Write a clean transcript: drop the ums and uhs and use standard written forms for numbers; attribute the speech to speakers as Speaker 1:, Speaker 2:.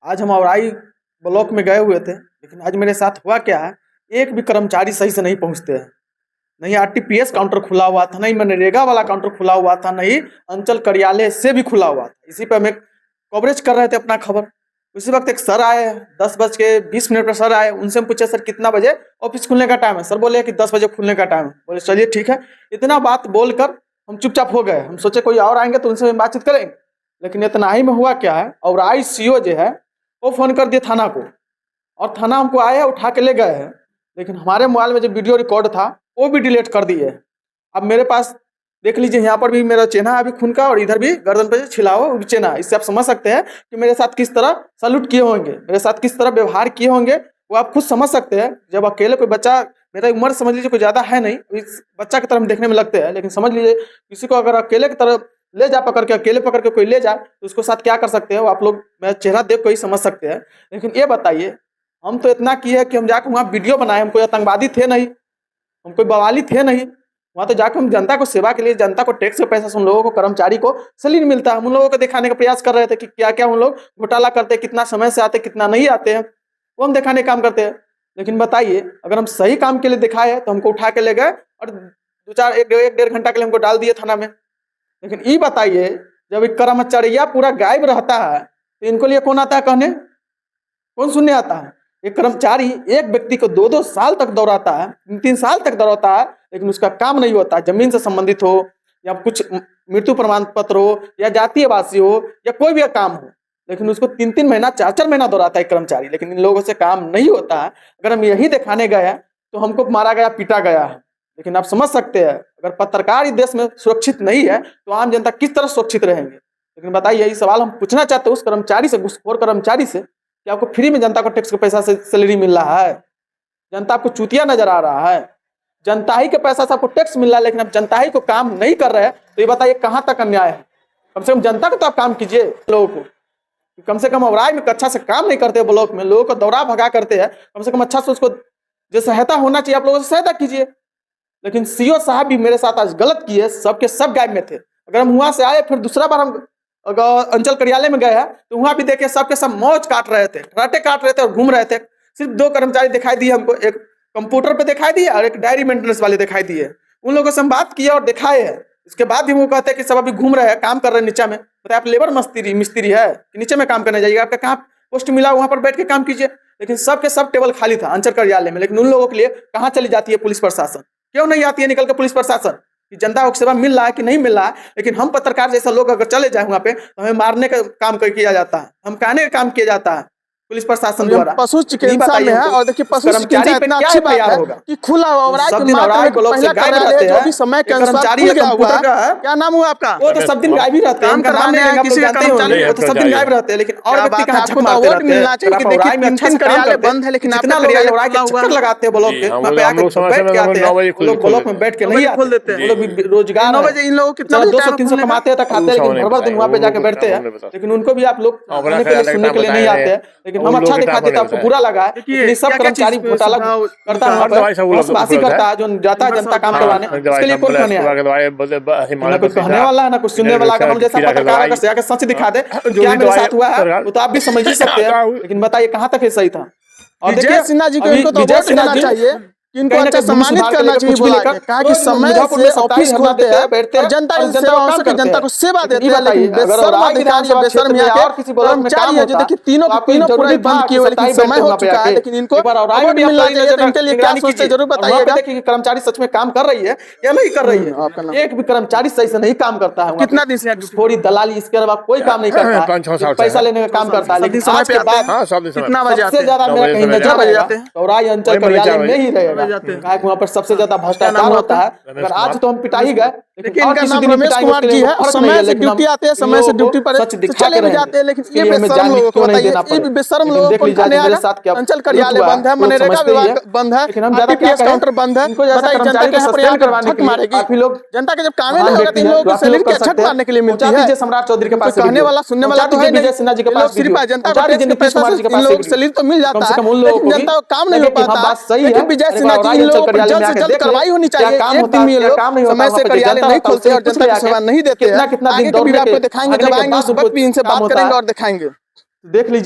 Speaker 1: आज हम औराई ब्लॉक में गए हुए थे, लेकिन आज मेरे साथ हुआ क्या है, एक भी कर्मचारी सही से नहीं पहुंचते हैं। नहीं आरटीपीएस काउंटर खुला हुआ था, नहीं मनरेगा वाला काउंटर खुला हुआ था, नहीं अंचल कार्यालय से भी खुला हुआ था। इसी पर हमें कवरेज कर रहे थे अपना खबर। उसी वक्त एक सर आए, 10:20 पर सर आए। उनसे हम पूछे, सर कितना बजे ऑफिस खुलने का टाइम है? सर बोले कि 10 बजे खुलने का टाइम है। बोले चलिए ठीक है। इतना बात बोलकर हम चुपचाप हो गए। हम सोचे कोई और आएंगे तो उनसे बातचीत करेंगे, लेकिन इतना ही में हुआ क्या है, और ICO जो है वो फोन कर दिए थाना को, और थाना हमको आया उठा के ले गए हैं। लेकिन हमारे मोबाइल में जो वीडियो रिकॉर्ड था वो भी डिलीट कर दिए। अब मेरे पास देख लीजिए, यहाँ पर भी मेरा चिन्ह है अभी खून का, और इधर भी गर्दन पे छिला हुआ वो भी चिन्ह है। इससे आप समझ सकते हैं कि मेरे साथ किस तरह सल्यूट किए होंगे, मेरे साथ किस तरह व्यवहार किए होंगे, वो आप खुद समझ सकते हैं। जब अकेले कोई बच्चा, मेरा उम्र समझ लीजिए कोई ज़्यादा है नहीं, इस बच्चा की तरह हम देखने में लगते हैं, लेकिन समझ लीजिए किसी को अगर अकेले की तरह ले जा पकड़ के, अकेले पकड़ के कोई ले जाए तो उसको साथ क्या कर सकते हैं, वो आप लोग मेरा चेहरा देख को ही समझ सकते हैं। लेकिन ये बताइए, हम तो इतना किए कि हम जाकर वहाँ वीडियो बनाए। हम कोई आतंकवादी थे नहीं, हम कोई बवाली थे नहीं। वहाँ तो जाकर हम जनता को सेवा के लिए, जनता को टैक्स के पैसा से उन लोगों को, कर्मचारी को सैलरी मिलता है। हम उन लोगों को दिखाने का प्रयास कर रहे थे कि क्या क्या उन लोग घोटाला करते हैं, कितना समय से आते, कितना नहीं आते हैं, वो हम दिखाने का काम करते हैं। लेकिन बताइए, अगर हम सही काम के लिए दिखाए तो हमको उठा के ले गए और 1-1.5 घंटा के लिए हमको डाल दिए थाना में। लेकिन ये बताइए, जब एक कर्मचारिया पूरा गायब रहता है तो इनको लिए कौन आता है कहने, कौन सुनने आता है? एक कर्मचारी एक व्यक्ति को 2-2 साल तक दौड़ाता है, 3-3 साल तक दौड़ाता है, लेकिन उसका काम नहीं होता। जमीन से संबंधित हो, या कुछ मृत्यु प्रमाण पत्र हो, या जातीय वासी हो, या कोई भी काम हो, लेकिन उसको 3-3 महीना, 4-4 महीना दौड़ाता है कर्मचारी। लेकिन इन लोगों से काम नहीं होता है। अगर हम यही दिखाने गए हैं तो हमको मारा गया, पीटा गया है। लेकिन आप समझ सकते हैं, अगर पत्रकार इस देश में सुरक्षित नहीं है तो आम जनता किस तरह सुरक्षित रहेंगे? लेकिन बताइए, यही सवाल हम पूछना चाहते हैं उस कर्मचारी से, घूसखोर कर्मचारी से, कि आपको फ्री में जनता को टैक्स के पैसा से सैलरी मिल रहा है, जनता आपको चूतिया नजर आ रहा है, जनता ही के पैसा से आपको टैक्स मिल रहा है, लेकिन आप जनता ही को काम नहीं कर रहे हैं, तो ये बताइए कहाँ तक अन्याय है? कम से कम जनता को तो आप काम कीजिए। लोगों को कम से कम औराई में अच्छा से काम नहीं करते, ब्लॉक में लोगों को दौड़ा भगा करते हैं, कम से कम अच्छा से उसको जो सहायता होना चाहिए आप लोगों से सहायता कीजिए। लेकिन CO साहब भी मेरे साथ आज गलत किए, सबके सब गायब में थे। अगर हम वहां से आए, फिर दूसरा बार हम अंचल कार्यालय में गए हैं तो वहां भी देखे सबके सब मौज काट रहे थे, राटे काट रहे थे और घूम रहे थे। सिर्फ 2 कर्मचारी दिखाई दिए हमको, एक कंप्यूटर पे दिखाई दिए और एक डायरी मेंटेनेंस वाले दिखाई दिए। उन लोगों से हम बात किए और दिखाए हैं। इसके बाद भी वो कहते हैं कि सब अभी घूम रहे हैं, काम कर रहे हैं नीचे में। बताए, आप लेबर मिस्त्री है कि नीचे में काम करने जाइएगा? आपका कहाँ पोस्ट मिला, वहां पर बैठ के काम कीजिए। लेकिन सबके सब टेबल खाली था अंचल कार्यालय में। लेकिन उन लोगों के लिए कहाँ चली जाती है पुलिस प्रशासन? क्यों नहीं आती है निकल कर पुलिस प्रशासन कि जनता को सेवा मिल रहा है कि नहीं मिल रहा है? लेकिन हम पत्रकार जैसा लोग अगर चले जाए वहां पे तो हमें मारने का काम किया जाता है, हम कहने का काम किया जाता है पुलिस प्रशासन द्वारा।
Speaker 2: पशु चिकित्सा में है, और देखिए पशु चिकित्सा इतना अच्छी बात है कि खुला हुआ
Speaker 1: सब दिन औराई ब्लॉक से गायब रहते हैं,
Speaker 2: समय के
Speaker 1: कर्मचारी कंप्यूटर का है।
Speaker 2: क्या नाम हुआ आपका?
Speaker 1: वो तो सब दिन गायब ही रहते हैं, उनका नाम नहीं लेंगे, किसी का कर्मचारी वो तो सब दिन गायब रहते हैं। लेकिन और व्यक्ति का झक मारते रहते हैं। औराई में अच्छा से कार्यालय बंद है, लेकिन जितना लोग औराई के चक्कर लगाते हैं ब्लॉक के, वहां पे आके बैठ के आते हैं। वो लोग ब्लॉक में बैठ के नहीं खोल देते हैं, वो लोग रोजगार
Speaker 2: 9 बजे इन लोगों को कितना
Speaker 1: 200-300 कमाते हैं, खाते हैं, लेकिन भर दिन वहां पे जाके बैठते हैं। लेकिन उनको भी आप लोग सुनने के लिए नहीं आते हैं। लेकिन हम अच्छा दिखाते तो आपको बुरा लगा है कि सब कर्मचारी घोटाला करता है, बदमाशी करता है, जो जाता है जनता काम करवाने, उसके लिए कौन कहने ना कुछ कहने वाला है ना कुछ सुनने वाला। अगर हम जैसा पत्रकार अगर सच दिखा दे क्या मेरे साथ हुआ है वो तो आप भी समझ ही सकते हैं। लेकिन बताइए कहाँ तक ये सही था?
Speaker 2: और विजय सिन्हा जी को इनको तो वोट देना चाहिए, इनको अच्छा सम्मानित करना चाहिए। बोला कहा कि समय से ऑफिस खोलते हैं, बैठते हैं, जनता की सेवा हो सके, जनता को सेवा देते हैं। लेकिन बेशर्म अधिकारी है, बेशर्म यहाँ के कर्मचारी है जो देखिए तीनों पूरा बंद किए हुए, लेकिन समय हो चुका है। लेकिन इनको अवार्ड मिलना चाहिए, तो इनके लिए क्या सोचते जरूर बताइएगा।
Speaker 1: देखिए कर्मचारी सच में काम कर रही है या नहीं कर रही है? एक भी कर्मचारी सही से नहीं काम करता है।
Speaker 2: कितना दिन से
Speaker 1: थोड़ी दलाली, इसके अलावा कोई काम नहीं करता, पैसा लेने का काम करता है। लेकिन समय के बाद
Speaker 2: कितना बजे
Speaker 1: सबसे ज्यादा मेरा कहीं नजर रहेगा औराई अंचल कार्यालय में ही रहेगा। वहाँ पर सबसे ज्यादा भ्रष्टाचार होता है। अगर आज तो हम पिटा ही गए,
Speaker 2: लेकिन इनका नाम रमेश कुमार जी है। समय से ड्यूटी आते हैं, समय से ड्यूटी पर चले भी जाते हैं। लेकिन ये बेशर्म लोगों को बताइए, ये बेशर्म लोगों को कहने अंचल कार्यालय बंद है, मनरेगा विभाग बंद है, आरटीपीएस काउंटर बंद है। बताइए जनता के यहाँ पर झक मारेगी? जनता के जब काम नहीं होगा तो इन लोगों को सैलरी के झक मारने के लिए मिलती है।
Speaker 1: सम्राट चौधरी के पास
Speaker 2: कहने वाला सुनने वाला तो है नहीं। सिर्फ जनता को टैक्स के पैसा से इन लोगों को सैलरी तो मिल जाता है, लेकिन जनता को काम नहीं हो पाता। लेकिन विजय सिन्हा जी इन लोगों को जल्द से जल्द कार्रवाई होनी चाहिए। एक दिन में ये लोग समय से कार्यालय नहीं खोलते और जनता की सेवा नहीं देते हैं। आगे भी आपको दिखाएंगे, जब आएंगे उस वक्त भी इनसे बात करेंगे और दिखाएंगे।
Speaker 1: देख लीजिए।